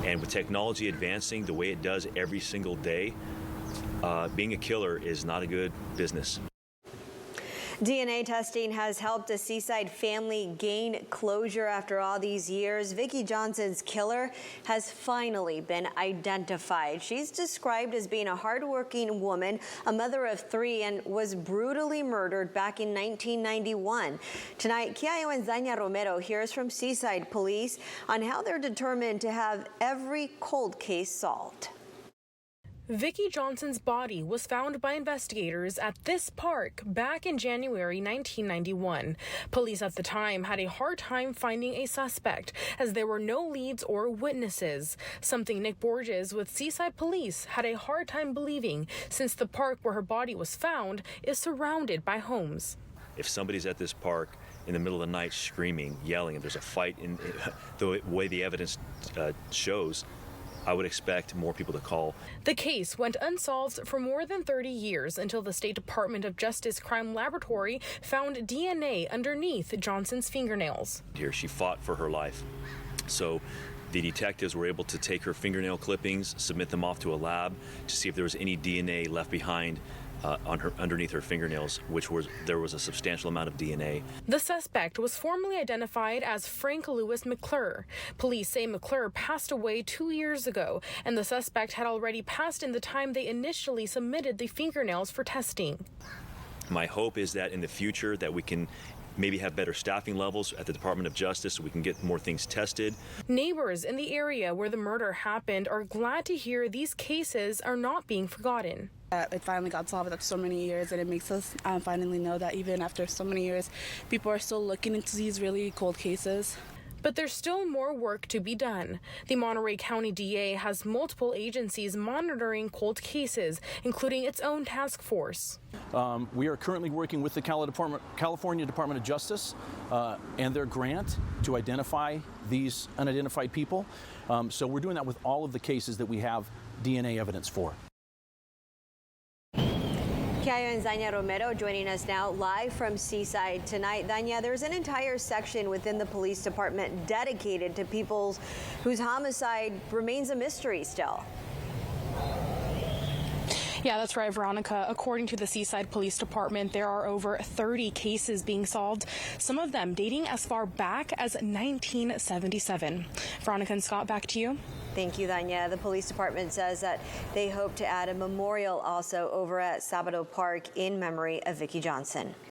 And with technology advancing the way it does every single day, being a killer is not a good business. DNA testing has helped a Seaside family gain closure after all these years. Vicki Johnson's killer has finally been identified. She's described as being a hardworking woman, a mother of 3, and was brutally murdered back in 1991. Tonight, Kiayo and Zanya Romero hears from Seaside Police on how they're determined to have every cold case solved. Vicki Johnson's body was found by investigators at this park back in January 1991. Police at the time had a hard time finding a suspect as there were no leads or witnesses, something Nick Borges with Seaside Police had a hard time believing since the park where her body was found is surrounded by homes. If somebody's at this park in the middle of the night screaming, yelling, and there's a fight in the way the evidence shows, I would expect more people to call. The case went unsolved for more than 30 years until the State Department of Justice Crime Laboratory found DNA underneath Johnson's fingernails. Here, she fought for her life. So the detectives were able to take her fingernail clippings, submit them off to a lab to see if there was any DNA left behind underneath her fingernails, there was a substantial amount of DNA. The suspect was formally identified as Frank Lewis McClure. Police say McClure passed away 2 years ago, and the suspect had already passed in the time they initially submitted the fingernails for testing. My hope is that in the future that we can maybe have better staffing levels at the Department of Justice so we can get more things tested. Neighbors in the area where the murder happened are glad to hear these cases are not being forgotten. It finally got solved after so many years, and it makes us finally know that even after so many years, people are still looking into these really cold cases. But there's still more work to be done. The Monterey County DA has multiple agencies monitoring cold cases, including its own task force. We are currently working with the California Department of Justice and their grant to identify these unidentified people. So we're doing that with all of the cases that we have DNA evidence for. Kiayo and Zanya Romero joining us now live from Seaside tonight. Zanya, there's an entire section within the police department dedicated to people whose homicide remains a mystery still. Yeah, that's right, Veronica. According to the Seaside Police Department, there are over 30 cases being solved, some of them dating as far back as 1977. Veronica and Scott, back to you. Thank you, Zanya. The police department says that they hope to add a memorial also over at Sabado Park in memory of Vicki Johnson.